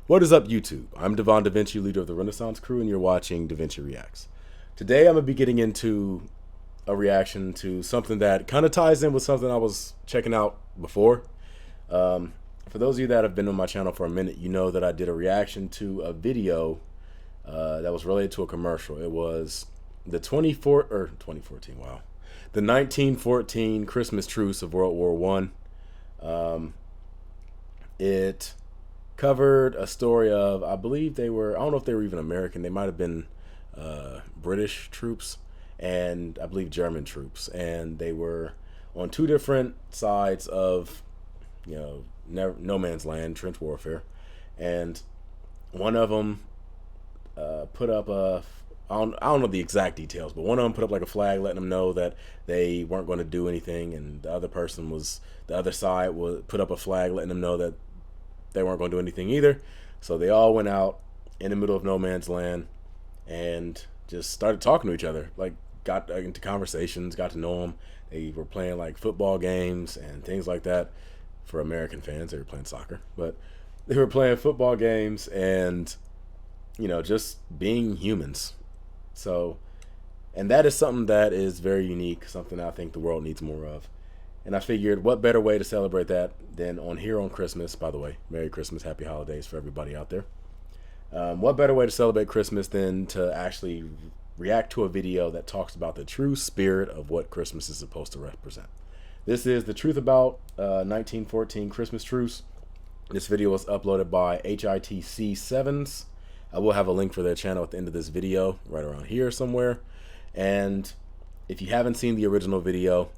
What is up, YouTube? I'm DaVinci, leader of the Renaissance crew, and you're watching DaVinci Reacts. Today I'm going to be getting into a reaction to something that kind of ties in with something I was checking out before. For those of you that have been on my channel for a minute, you know that I did a reaction to a video that was related to a commercial. It was the 2014, wow. The 1914 Christmas Truce of World War I. It covered a story of, I believe they were, I don't know if they were even American, they might have been British troops and I believe German troops, and they were on two different sides of, no man's land, trench warfare, and one of them put up I don't know the exact details, but one of them put up like a flag letting them know that they weren't going to do anything, and the other side put up a flag letting them know that they weren't going to do anything either. So they all went out in the middle of no man's land and just started talking to each other, like got into conversations, got to know them. They were playing like football games and things like that. For American fans, they were playing soccer, but they were playing football games and, just being humans. So, and that is something that is very unique, something I think the world needs more of. And I figured, what better way to celebrate that than on Christmas? By the way, Merry Christmas, Happy Holidays for everybody out there. What better way to celebrate Christmas than to actually react to a video that talks about the true spirit of what Christmas is supposed to represent. This is the truth about 1914 Christmas Truce. This video was uploaded by HITC 7s. I will have a link for their channel at the end of this video, right around here somewhere. And if you haven't seen the original video,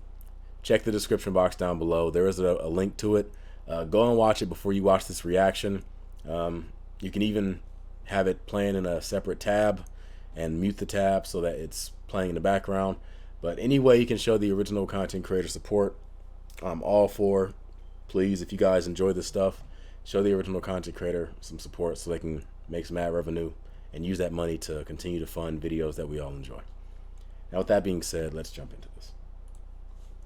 check the description box down below. There is a link to it. Go and watch it before you watch this reaction. You can even have it playing in a separate tab and mute the tab so that it's playing in the background. But any way you can show the original content creator support, I'm all for. Please, if you guys enjoy this stuff, show the original content creator some support so they can make some ad revenue and use that money to continue to fund videos that we all enjoy. Now, with that being said, let's jump into this.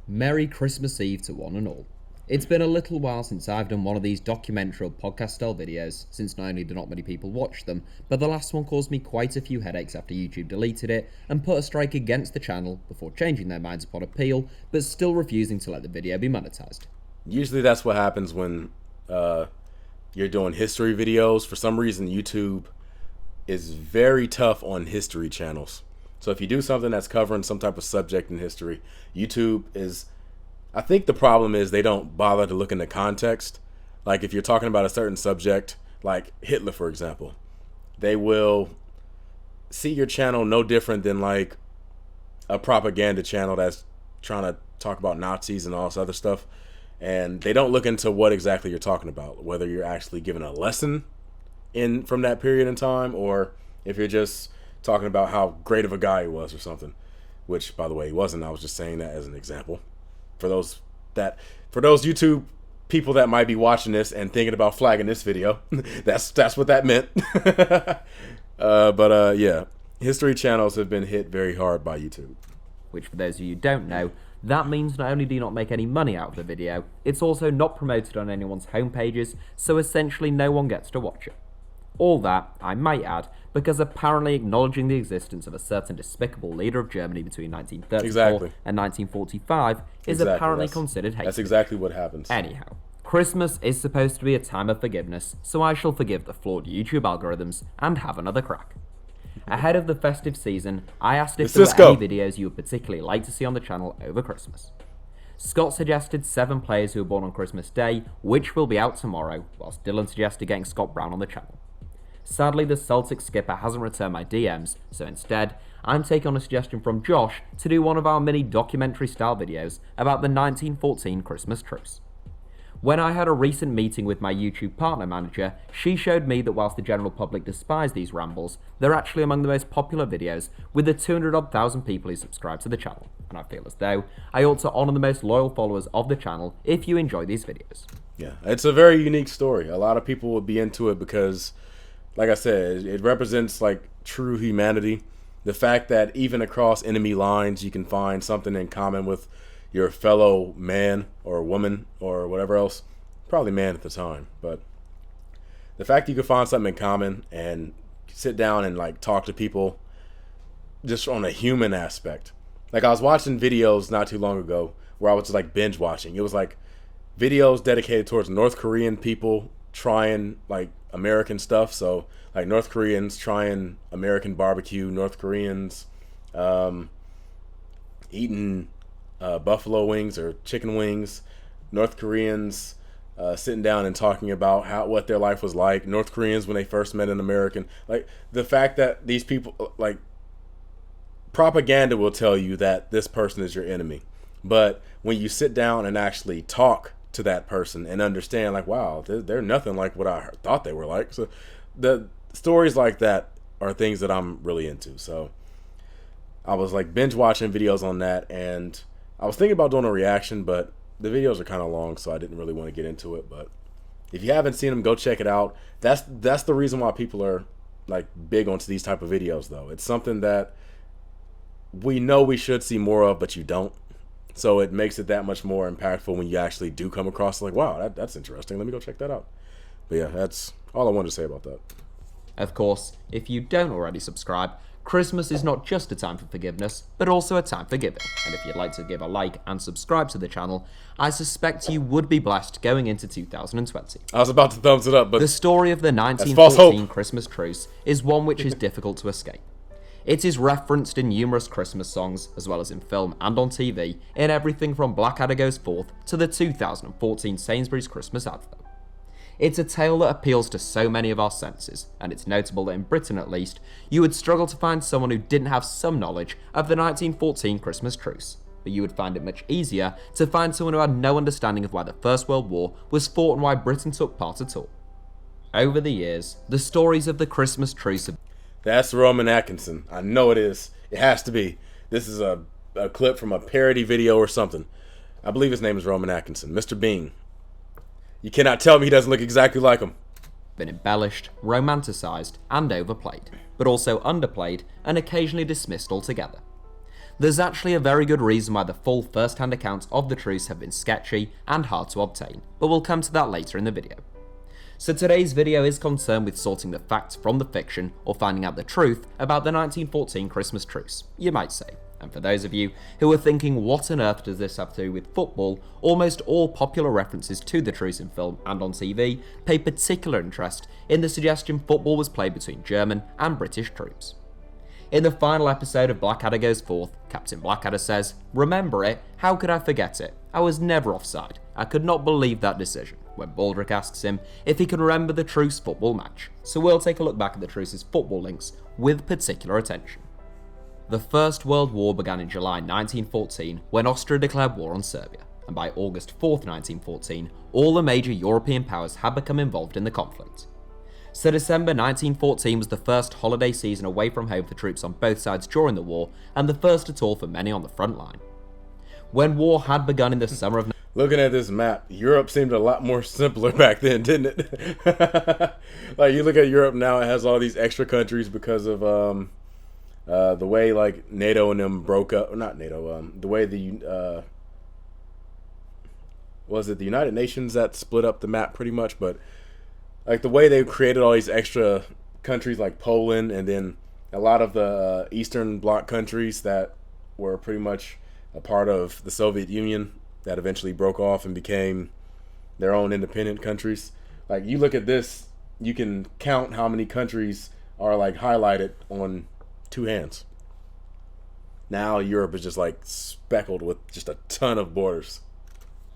Merry Christmas Eve to one and all. It's been a little while since I've done one of these documentary podcast style videos, since not only do not many people watch them, but the last one caused me quite a few headaches after YouTube deleted it and put a strike against the channel before changing their minds upon appeal, but still refusing to let the video be monetized. Usually that's what happens when you're doing history videos. For some reason, YouTube is very tough on history channels. So if you do something that's covering some type of subject in history, YouTube is, I think the problem is they don't bother to look into context. Like if you're talking about a certain subject, like Hitler, for example, they will see your channel no different than like a propaganda channel that's trying to talk about Nazis and all this other stuff. And they don't look into what exactly you're talking about, whether you're actually giving a lesson from that period in time, or if you're just talking about how great of a guy he was or something, which, by the way, he wasn't. I was just saying that as an example. For those YouTube people that might be watching this and thinking about flagging this video, that's what that meant. Yeah, history channels have been hit very hard by YouTube. Which, for those of you who don't know, that means not only do you not make any money out of the video, it's also not promoted on anyone's homepages, so essentially no one gets to watch it. All that, I might add, because apparently acknowledging the existence of a certain despicable leader of Germany between 1934 and 1945 is apparently considered hate. That's exactly what happens. Anyhow, Christmas is supposed to be a time of forgiveness, so I shall forgive the flawed YouTube algorithms and have another crack. Ahead of the festive season, I asked if there were any videos you would particularly like to see on the channel over Christmas. Scott suggested 7 players who were born on Christmas Day, which will be out tomorrow, whilst Dylan suggested getting Scott Brown on the channel. Sadly, the Celtics skipper hasn't returned my DMs, so instead, I'm taking on a suggestion from Josh to do one of our mini documentary style videos about the 1914 Christmas Truce. When I had a recent meeting with my YouTube partner manager, she showed me that whilst the general public despise these rambles, they're actually among the most popular videos, with the 200,000 people who subscribe to the channel, and I feel as though I ought to honour the most loyal followers of the channel if you enjoy these videos. Yeah, it's a very unique story. A lot of people would be into it because, like I said, it represents like true humanity. The fact that even across enemy lines you can find something in common with your fellow man or woman or whatever else, probably man at the time, but the fact that you can find something in common and sit down and like talk to people just on a human aspect. Like I was watching videos not too long ago where I was just like binge watching. It was like videos dedicated towards North Korean people trying like American stuff. So like North Koreans trying American barbecue, North Koreans eating buffalo wings or chicken wings, North Koreans sitting down and talking about what their life was like, North Koreans when they first met an American. Like the fact that these people, like, propaganda will tell you that this person is your enemy, but when you sit down and actually talk to that person and understand, like, wow, they're nothing like what I thought they were like. So the stories like that are things that I'm really into. So I was like binge watching videos on that, and I was thinking about doing a reaction, but the videos are kind of long, so I didn't really want to get into it. But if you haven't seen them, go check it out. That's the reason why people are like big onto these type of videos, though. It's something that we know we should see more of, but you don't. So it makes it that much more impactful when you actually do come across like, wow, that's interesting. Let me go check that out. But yeah, that's all I wanted to say about that. Of course, if you don't already subscribe, Christmas is not just a time for forgiveness, but also a time for giving. And if you'd like to give a like and subscribe to the channel, I suspect you would be blessed going into 2020. I was about to thumbs it up, but the story of the 1914 Christmas Truce is one which is difficult to escape. It is referenced in numerous Christmas songs, as well as in film and on TV, in everything from Blackadder Goes Forth to the 2014 Sainsbury's Christmas advert. It's a tale that appeals to so many of our senses, and it's notable that in Britain at least, you would struggle to find someone who didn't have some knowledge of the 1914 Christmas Truce, but you would find it much easier to find someone who had no understanding of why the First World War was fought and why Britain took part at all. Over the years, the stories of the Christmas Truce have... That's Roman Atkinson. I know it is. It has to be. This is a clip from a parody video or something. I believe his name is Roman Atkinson. Mr. Bean. You cannot tell me he doesn't look exactly like him. Been embellished, romanticised, and overplayed, but also underplayed and occasionally dismissed altogether. There's actually a very good reason why the full first-hand accounts of the truce have been sketchy and hard to obtain, but we'll come to that later in the video. So today's video is concerned with sorting the facts from the fiction or finding out the truth about the 1914 Christmas Truce, you might say. And for those of you who are thinking what on earth does this have to do with football, almost all popular references to the truce in film and on TV pay particular interest in the suggestion football was played between German and British troops. In the final episode of Blackadder Goes Forth, Captain Blackadder says, "Remember it? How could I forget it? I was never offside. I could not believe that decision," when Baldric asks him if he can remember the truce football match. So we'll take a look back at the truce's football links with particular attention. The First World War began in July 1914 when Austria declared war on Serbia, and by August 4th, 1914, all the major European powers had become involved in the conflict. So December 1914 was the first holiday season away from home for troops on both sides during the war, and the first at all for many on the front line. When war had begun in the summer of... Looking at this map, Europe seemed a lot more simpler back then, didn't it? Like, you look at Europe now, it has all these extra countries because of the way, like, NATO and them broke up. Or not NATO, the way the... was it the United Nations that split up the map pretty much? But, like, the way they created all these extra countries like Poland, and then a lot of the Eastern Bloc countries that were pretty much a part of the Soviet Union that eventually broke off and became their own independent countries. Like, you look at this, you can count how many countries are, like, highlighted on two hands. Now Europe is just, like, speckled with just a ton of borders.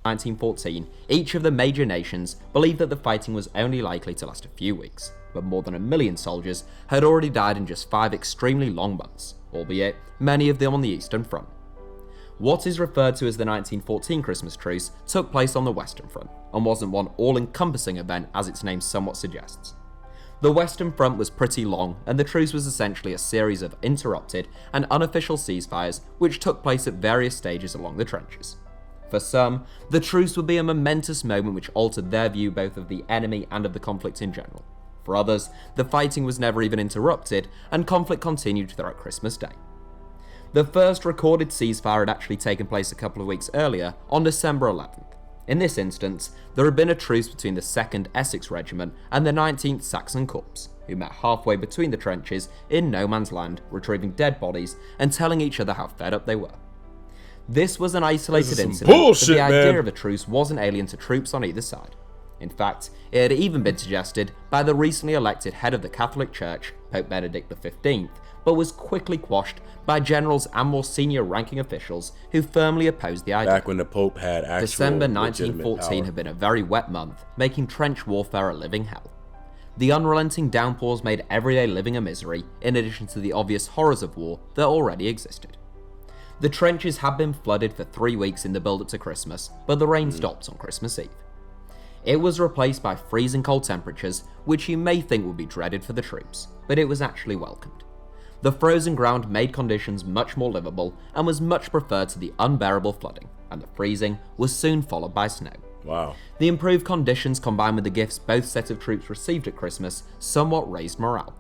1914, each of the major nations believed that the fighting was only likely to last a few weeks, but more than 1 million soldiers had already died in just 5 extremely long months, albeit many of them on the Eastern Front. What is referred to as the 1914 Christmas Truce took place on the Western Front, and wasn't one all-encompassing event as its name somewhat suggests. The Western Front was pretty long, and the truce was essentially a series of interrupted and unofficial ceasefires which took place at various stages along the trenches. For some, the truce would be a momentous moment which altered their view both of the enemy and of the conflict in general. For others, the fighting was never even interrupted, and conflict continued throughout Christmas Day. The first recorded ceasefire had actually taken place a couple of weeks earlier, on December 11th. In this instance, there had been a truce between the 2nd Essex Regiment and the 19th Saxon Corps, who met halfway between the trenches in no man's land, retrieving dead bodies and telling each other how fed up they were. This was an isolated incident, bullshit, but the idea man. of a truce wasn't alien to troops on either side. In fact, it had even been suggested by the recently elected head of the Catholic Church, Pope Benedict XV, but was quickly quashed by generals and more senior ranking officials who firmly opposed the idea. Back when the Pope had actual December 1914 had been a very wet month, making trench warfare a living hell. The unrelenting downpours made everyday living a misery, in addition to the obvious horrors of war that already existed. The trenches had been flooded for 3 weeks in the build-up to Christmas, but the rain stopped on Christmas Eve. It was replaced by freezing cold temperatures, which you may think would be dreaded for the troops, but it was actually welcomed. The frozen ground made conditions much more livable and was much preferred to the unbearable flooding, and the freezing was soon followed by snow. Wow. The improved conditions combined with the gifts both sets of troops received at Christmas somewhat raised morale.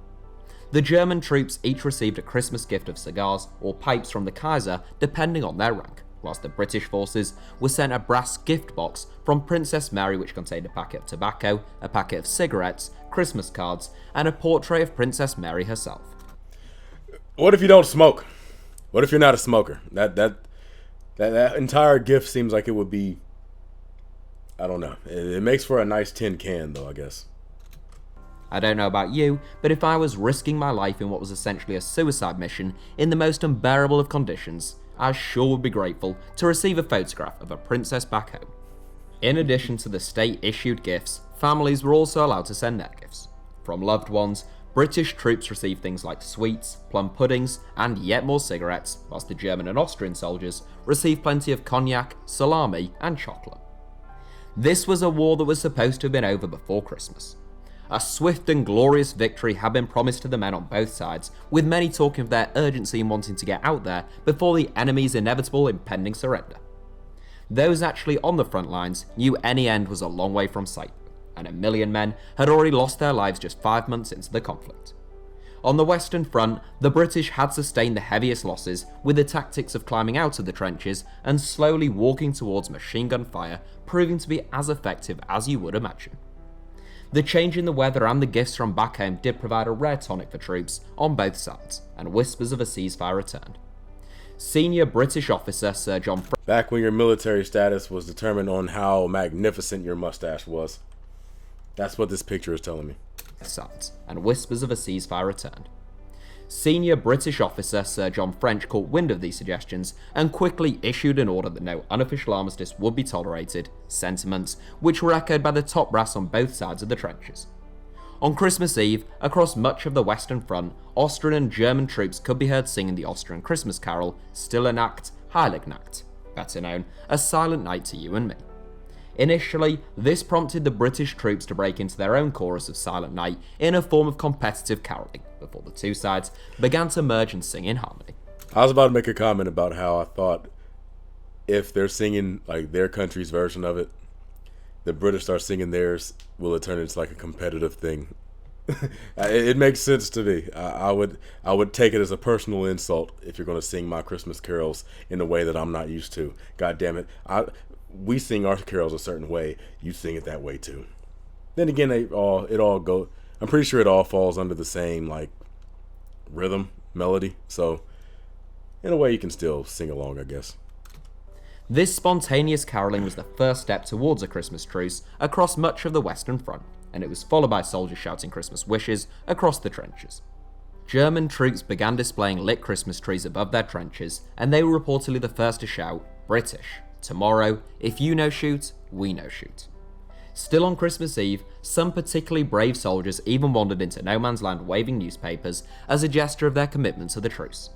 The German troops each received a Christmas gift of cigars or pipes from the Kaiser depending on their rank, whilst the British forces were sent a brass gift box from Princess Mary which contained a packet of tobacco, a packet of cigarettes, Christmas cards, and a portrait of Princess Mary herself. What if you don't smoke? What if you're not a smoker? That entire gift seems like it would be, I don't know. It makes for a nice tin can though, I guess. I don't know about you, but if I was risking my life in what was essentially a suicide mission in the most unbearable of conditions, I sure would be grateful to receive a photograph of a princess back home. In addition to the state-issued gifts, families were also allowed to send their gifts. From loved ones, British troops received things like sweets, plum puddings, and yet more cigarettes, whilst the German and Austrian soldiers received plenty of cognac, salami, and chocolate. This was a war that was supposed to have been over before Christmas. A swift and glorious victory had been promised to the men on both sides, with many talking of their urgency in wanting to get out there before the enemy's inevitable impending surrender. Those actually on the front lines knew any end was a long way from sight, and 1 million men had already lost their lives just 5 months into the conflict. On the Western Front, the British had sustained the heaviest losses, with the tactics of climbing out of the trenches and slowly walking towards machine gun fire proving to be as effective as you would imagine. The change in the weather and the gifts from back home did provide a rare tonic for troops on both sides, and whispers of a ceasefire returned. Senior British officer Sir John Back when your military status was determined on how magnificent your mustache was. That's what this picture is telling me. sides, and whispers of a ceasefire returned. Senior British officer Sir John French caught wind of these suggestions and quickly issued an order that no unofficial armistice would be tolerated, sentiments which were echoed by the top brass on both sides of the trenches. On Christmas Eve, across much of the Western Front, Austrian and German troops could be heard singing the Austrian Christmas carol Stille Nacht, Heilige Nacht, better known as Silent Night to You and Me. Initially, this prompted the British troops to break into their own chorus of Silent Night in a form of competitive caroling, before the two sides began to merge and sing in harmony. I was about to make a comment about how I thought if they're singing like their country's version of it, the British start singing theirs, will it turn into like a competitive thing? It makes sense to me. I would take it as a personal insult if you're going to sing my Christmas carols in a way that I'm not used to. God damn it. We sing our carols a certain way. You sing it that way too. Then again, I'm pretty sure it all falls under the same like rhythm, melody. So in a way you can still sing along, I guess. This spontaneous caroling was the first step towards a Christmas truce across much of the Western Front, and it was followed by soldiers shouting Christmas wishes across the trenches. German troops began displaying lit Christmas trees above their trenches, and they were reportedly the first to shout, "British, tomorrow, if you no shoot, we no shoot." Still on Christmas Eve, some particularly brave soldiers even wandered into no man's land waving newspapers as a gesture of their commitment to the truce.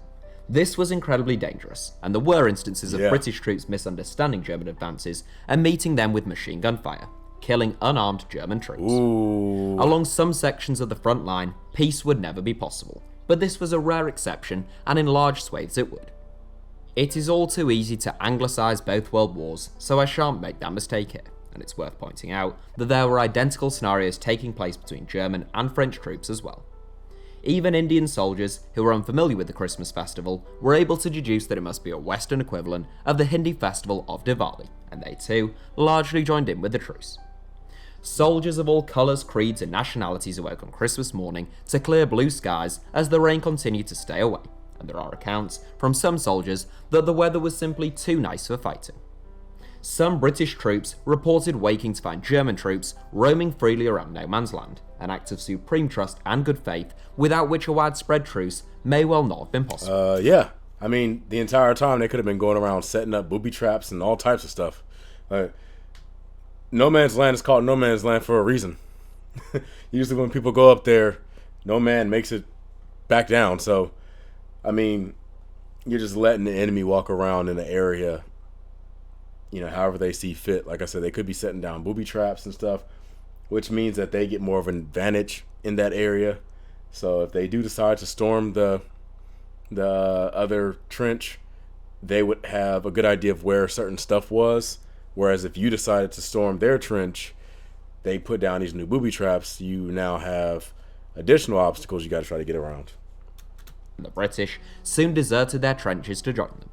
This was incredibly dangerous, and there were instances of British troops misunderstanding German advances and meeting them with machine gun fire, killing unarmed German troops. Ooh. Along some sections of the front line, peace would never be possible, but this was a rare exception, and in large swathes it would. It is all too easy to anglicise both world wars, so I shan't make that mistake here, and it's worth pointing out that there were identical scenarios taking place between German and French troops as well. Even Indian soldiers who were unfamiliar with the Christmas festival were able to deduce that it must be a Western equivalent of the Hindi festival of Diwali, and they too largely joined in with the truce. Soldiers of all colours, creeds and nationalities awoke on Christmas morning to clear blue skies as the rain continued to stay away, and there are accounts from some soldiers that the weather was simply too nice for fighting. Some British troops reported waking to find German troops roaming freely around no man's land, an act of supreme trust and good faith without which a widespread truce may well not have been possible. Yeah. I mean, the entire time they could have been going around setting up booby traps and all types of stuff. No man's land is called no man's land for a reason. Usually when people go up there, no man makes it back down. So, I mean, you're just letting the enemy walk around in the area, however they see fit. Like I said, they could be setting down booby traps and stuff, which means that they get more of an advantage in that area. So if they do decide to storm the other trench, they would have a good idea of where certain stuff was. Whereas if you decided to storm their trench, they put down these new booby traps, you now have additional obstacles you got to try to get around. The British soon deserted their trenches to join them.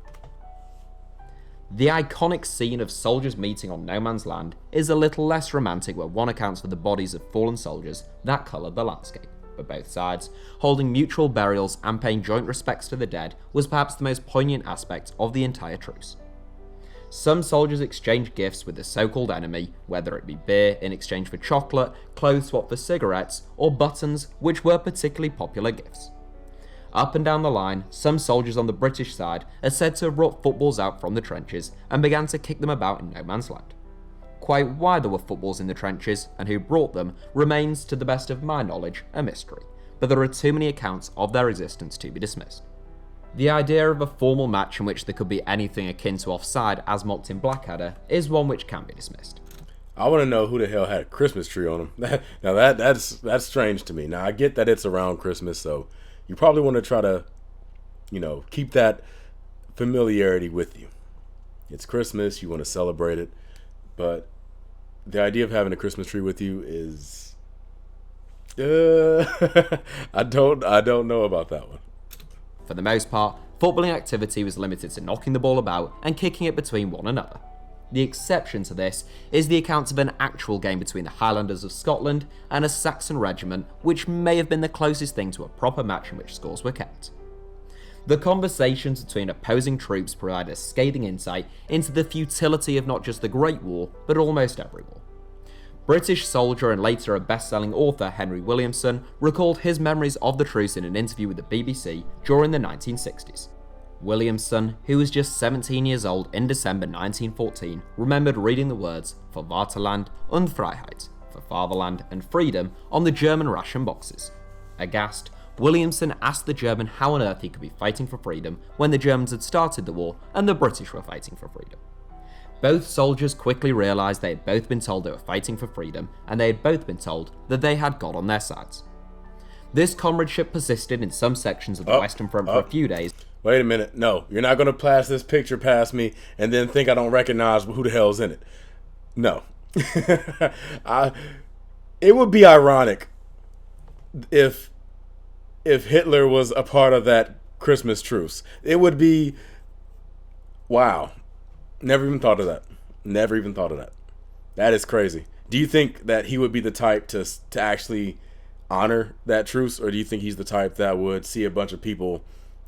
The iconic scene of soldiers meeting on no man's land is a little less romantic when one accounts for the bodies of fallen soldiers that coloured the landscape, but both sides, holding mutual burials and paying joint respects to the dead, was perhaps the most poignant aspect of the entire truce. Some soldiers exchanged gifts with the so-called enemy, whether it be beer in exchange for chocolate, clothes swapped for cigarettes, or buttons, which were particularly popular gifts. Up and down the line, some soldiers on the British side are said to have brought footballs out from the trenches and began to kick them about in no man's land. Quite why there were footballs in the trenches and who brought them remains, to the best of my knowledge, a mystery, but there are too many accounts of their existence to be dismissed. The idea of a formal match in which there could be anything akin to offside as mocked in Blackadder is one which can be dismissed. I want to know who the hell had a Christmas tree on them. Now that's strange to me. Now I get that it's around Christmas, so you probably want to try to, keep that familiarity with you. It's Christmas, you want to celebrate it, but the idea of having a Christmas tree with you is, I don't know about that one. For the most part, footballing activity was limited to knocking the ball about and kicking it between one another. The exception to this is the account of an actual game between the Highlanders of Scotland and a Saxon regiment, which may have been the closest thing to a proper match in which scores were kept. The conversations between opposing troops provide a scathing insight into the futility of not just the Great War, but almost every war. British soldier and later a best-selling author Henry Williamson recalled his memories of the truce in an interview with the BBC during the 1960s. Williamson, who was just 17 years old in December 1914, remembered reading the words "for Vaterland und Freiheit," for fatherland and freedom, on the German ration boxes. Aghast, Williamson asked the German how on earth he could be fighting for freedom when the Germans had started the war and the British were fighting for freedom. Both soldiers quickly realised they had both been told they were fighting for freedom, and they had both been told that they had God on their sides. This comradeship persisted in some sections of the Western Front for a few days. Wait a minute. No, you're not going to pass this picture past me and then think I don't recognize who the hell's in it. No. It would be ironic if Hitler was a part of that Christmas truce. It would be, wow. Never even thought of that. That is crazy. Do you think that he would be the type to actually honor that truce, or do you think he's the type that would see a bunch of people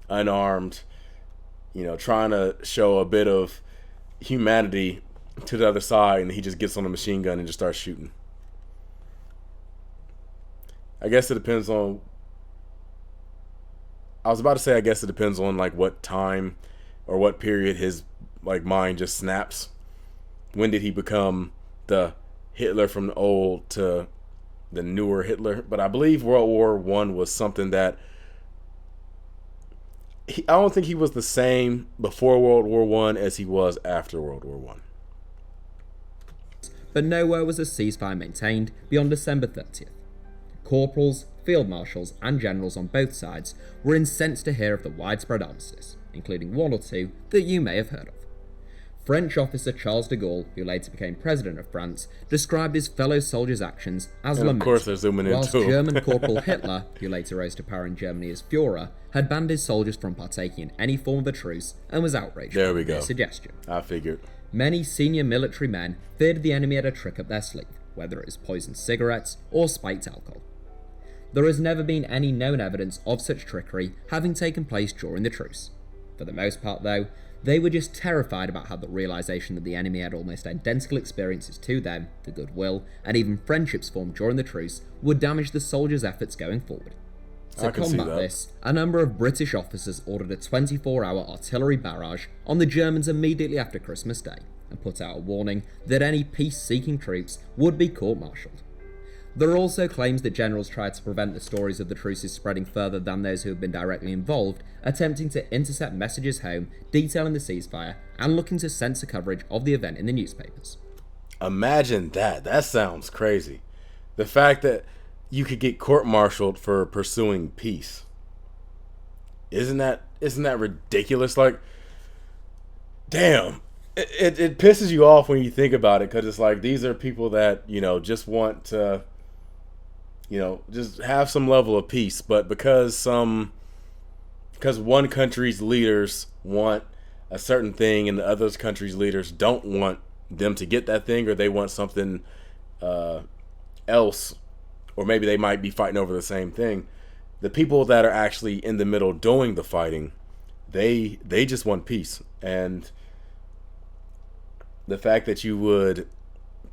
unarmed, trying to show a bit of humanity to the other side, and he just gets on a machine gun and just starts shooting? I guess it depends on what time or what period his mind just snaps. When did he become the Hitler from the old to the newer Hitler? But I believe World War I was something that I don't think he was the same before World War I as he was after World War I. But nowhere was a ceasefire maintained beyond December 30th. Corporals, field marshals and generals on both sides were incensed to hear of the widespread armistice, including one or two that you may have heard of. French officer Charles de Gaulle, who later became president of France, described his fellow soldiers' actions as lamentable, of course they're zooming in whilst too. German Corporal Hitler, who later rose to power in Germany as Führer, had banned his soldiers from partaking in any form of a truce and was outraged by their suggestion. I figured. Many senior military men feared the enemy had a trick up their sleeve, whether it was poisoned cigarettes or spiked alcohol. There has never been any known evidence of such trickery having taken place during the truce. For the most part, though, they were just terrified about how the realisation that the enemy had almost identical experiences to them, the goodwill, and even friendships formed during the truce, would damage the soldiers' efforts going forward. To combat this, a number of British officers ordered a 24-hour artillery barrage on the Germans immediately after Christmas Day, and put out a warning that any peace-seeking troops would be court-martialed. There are also claims that generals tried to prevent the stories of the truces spreading further than those who had been directly involved, attempting to intercept messages home detailing the ceasefire and looking to censor coverage of the event in the newspapers. Imagine that. That sounds crazy. The fact that you could get court-martialed for pursuing peace. Isn't that ridiculous? Like, damn. It pisses you off when you think about it, because it's like these are people that, just want to, just have some level of peace. But because one country's leaders want a certain thing and the other country's leaders don't want them to get that thing, or they want something else, or maybe they might be fighting over the same thing, the people that are actually in the middle doing the fighting, they just want peace. And the fact that you would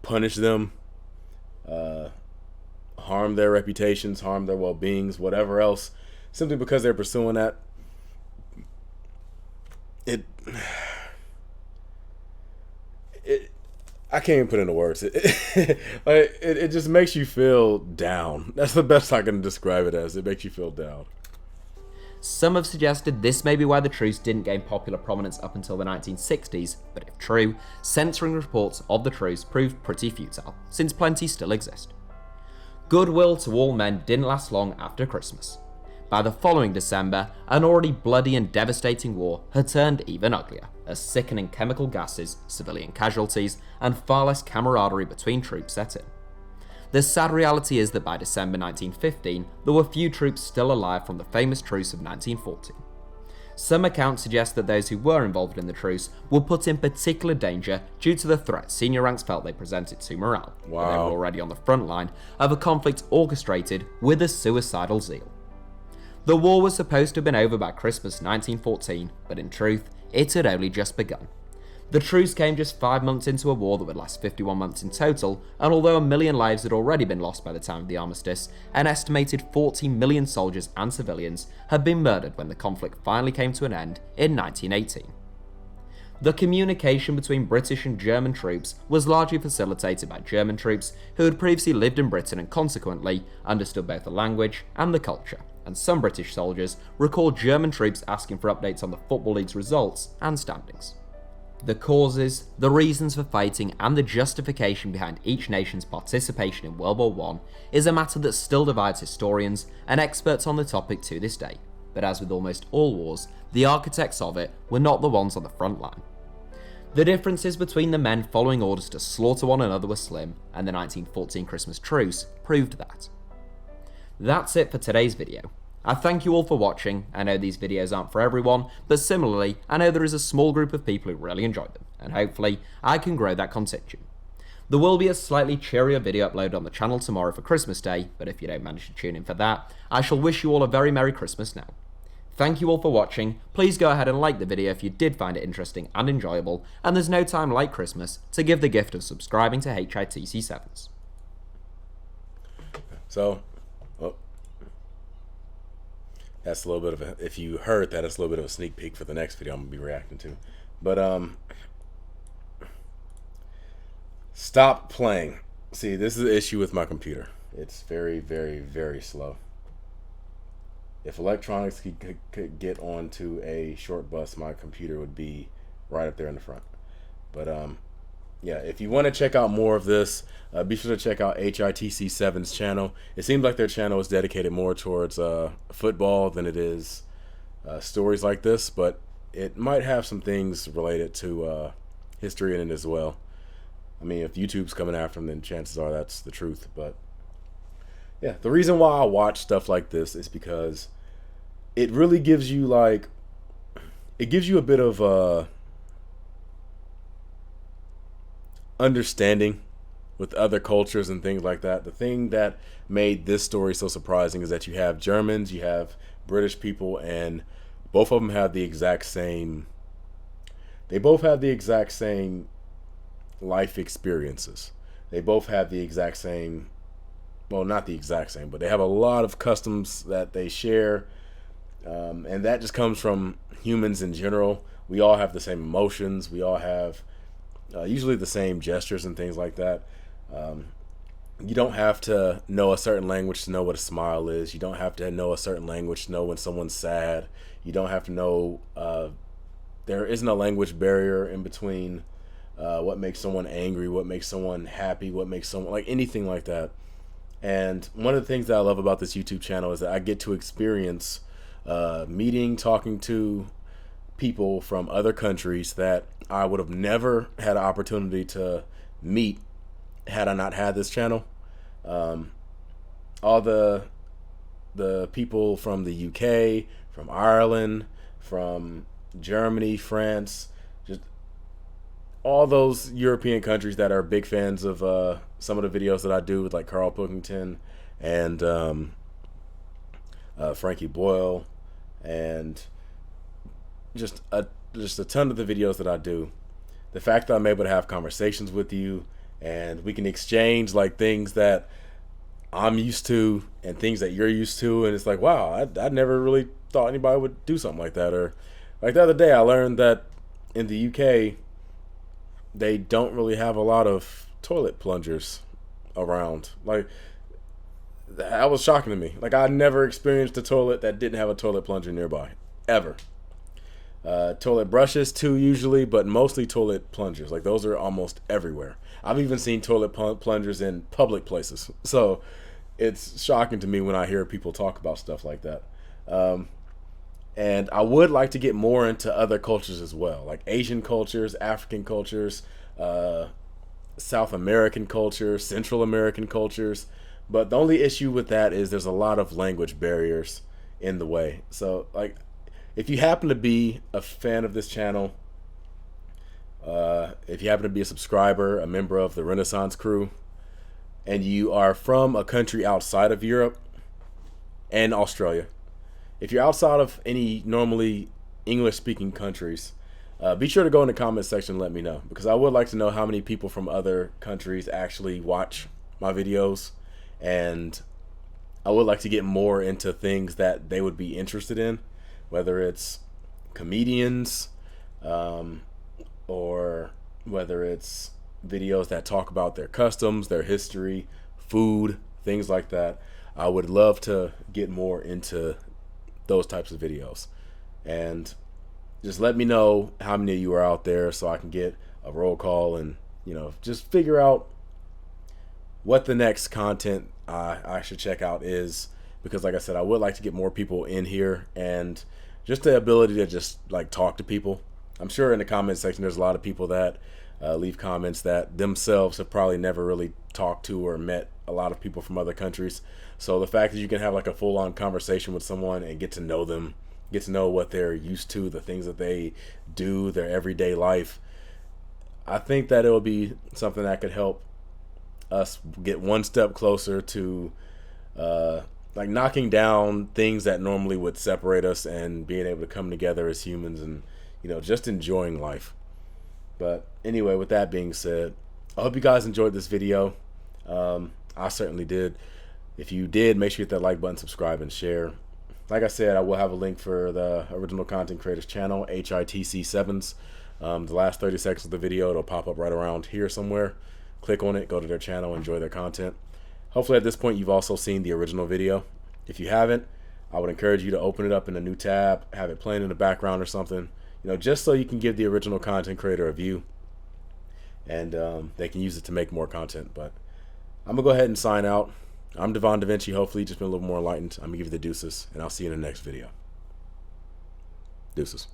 punish them, harm their reputations, harm their well-beings, whatever else, simply because they're pursuing that, I can't even put into words. It just makes you feel down. That's the best I can describe it as. It makes you feel down. Some have suggested this may be why the truce didn't gain popular prominence up until the 1960s, but if true, censoring reports of the truce proved pretty futile, since plenty still exist. Goodwill to all men didn't last long after Christmas. By the following December, an already bloody and devastating war had turned even uglier, as sickening chemical gases, civilian casualties, and far less camaraderie between troops set in. The sad reality is that by December 1915, there were few troops still alive from the famous truce of 1914. Some accounts suggest that those who were involved in the truce were put in particular danger due to the threat senior ranks felt they presented to morale. Wow. They were already on the front line of a conflict orchestrated with a suicidal zeal. The war was supposed to have been over by Christmas 1914, but in truth, it had only just begun. The truce came just 5 months into a war that would last 51 months in total, and although 1 million lives had already been lost by the time of the armistice, an estimated 40 million soldiers and civilians had been murdered when the conflict finally came to an end in 1918. The communication between British and German troops was largely facilitated by German troops who had previously lived in Britain and consequently understood both the language and the culture, and some British soldiers recall German troops asking for updates on the Football League's results and standings. The causes, the reasons for fighting, and the justification behind each nation's participation in World War I is a matter that still divides historians and experts on the topic to this day, but as with almost all wars, the architects of it were not the ones on the front line. The differences between the men following orders to slaughter one another were slim, and the 1914 Christmas Truce proved that. That's it for today's video. I thank you all for watching. I know these videos aren't for everyone, but similarly, I know there is a small group of people who really enjoy them, and hopefully, I can grow that contingent. There will be a slightly cheerier video uploaded on the channel tomorrow for Christmas Day, but if you don't manage to tune in for that, I shall wish you all a very Merry Christmas now. Thank you all for watching. Please go ahead and like the video if you did find it interesting and enjoyable, and there's no time like Christmas to give the gift of subscribing to HITC 7s. So, that's a little bit of if you heard that, it's a little bit of a sneak peek for the next video I'm going to be reacting to. But, stop playing. See, this is the issue with my computer. It's very, very, very slow. If electronics could get onto a short bus, my computer would be right up there in the front. But, yeah, if you want to check out more of this, be sure to check out HITC 7's channel. It seems like their channel is dedicated more towards football than it is stories like this, but it might have some things related to history in it as well. I mean, if YouTube's coming after them, then chances are that's the truth. But yeah, the reason why I watch stuff like this is because it really gives you like, it gives you a bit of understanding with other cultures and things like that. The thing that made this story so surprising is that you have Germans, you have British people, and both of them have the exact same, they both have the exact same life experiences. They both have the exact same, well, not the exact same, but they have a lot of customs that they share. And that just comes from humans in general. We all have the same emotions. We all have usually the same gestures and things like that. You don't have to know a certain language to know what a smile is. You don't have to know a certain language to know when someone's sad. You don't have to know, there isn't a language barrier in between what makes someone angry, what makes someone happy, what makes someone, like anything like that. And one of the things that I love about this YouTube channel is that I get to experience talking to people from other countries that I would have never had an opportunity to meet had I not had this channel. All the people from the UK, from Ireland, from Germany, France, just all those European countries that are big fans of some of the videos that I do with like Carl Pilkington and Frankie Boyle, and just a ton of the videos that I do. The fact that I'm able to have conversations with you and we can exchange like things that I'm used to and things that you're used to, and it's like, wow, I never really thought anybody would do something like that. Or like the other day I learned that in the UK they don't really have a lot of toilet plungers around. Like, that was shocking to me. Like, I never experienced a toilet that didn't have a toilet plunger nearby, ever. Toilet brushes too usually, but mostly toilet plungers. Like, those are almost everywhere. I've even seen toilet plungers in public places. So it's shocking to me when I hear people talk about stuff like that. And I would like to get more into other cultures as well, like Asian cultures, African cultures, South American cultures, Central American cultures. But the only issue with that is there's a lot of language barriers in the way. So, like, if you happen to be a fan of this channel, if you happen to be a subscriber, a member of the Renaissance crew, and you are from a country outside of Europe and Australia, if you're outside of any normally English-speaking countries, be sure to go in the comment section and let me know, because I would like to know how many people from other countries actually watch my videos, and I would like to get more into things that they would be interested in, whether it's comedians, or whether it's videos that talk about their customs, their history, food, things like that. I would love to get more into those types of videos, and just let me know how many of you are out there so I can get a roll call and, you know, just figure out what the next content I should check out is, because like I said, I would like to get more people in here, and just the ability to just like talk to people. I'm sure in the comment section there's a lot of people that leave comments that themselves have probably never really talked to or met a lot of people from other countries. So the fact that you can have like a full-on conversation with someone and get to know them, get to know what they're used to, the things that they do, their everyday life, I think that it will be something that could help us get one step closer to like knocking down things that normally would separate us and being able to come together as humans and, you know, just enjoying life. But anyway, with that being said, I hope you guys enjoyed this video. I certainly did. If you did, make sure you hit that like button, subscribe, and share. Like I said, I will have a link for the Original Content Creators channel, HITC 7s. The last 30 seconds of the video, it'll pop up right around here somewhere. Click on it, go to their channel, enjoy their content. Hopefully at this point you've also seen the original video. If you haven't, I would encourage you to open it up in a new tab, have it playing in the background or something, you know, just so you can give the original content creator a view, and they can use it to make more content. But I'm gonna go ahead and sign out. I'm DaVinci. Hopefully you've just been a little more enlightened. I'm gonna give you the deuces, and I'll see you in the next video. Deuces.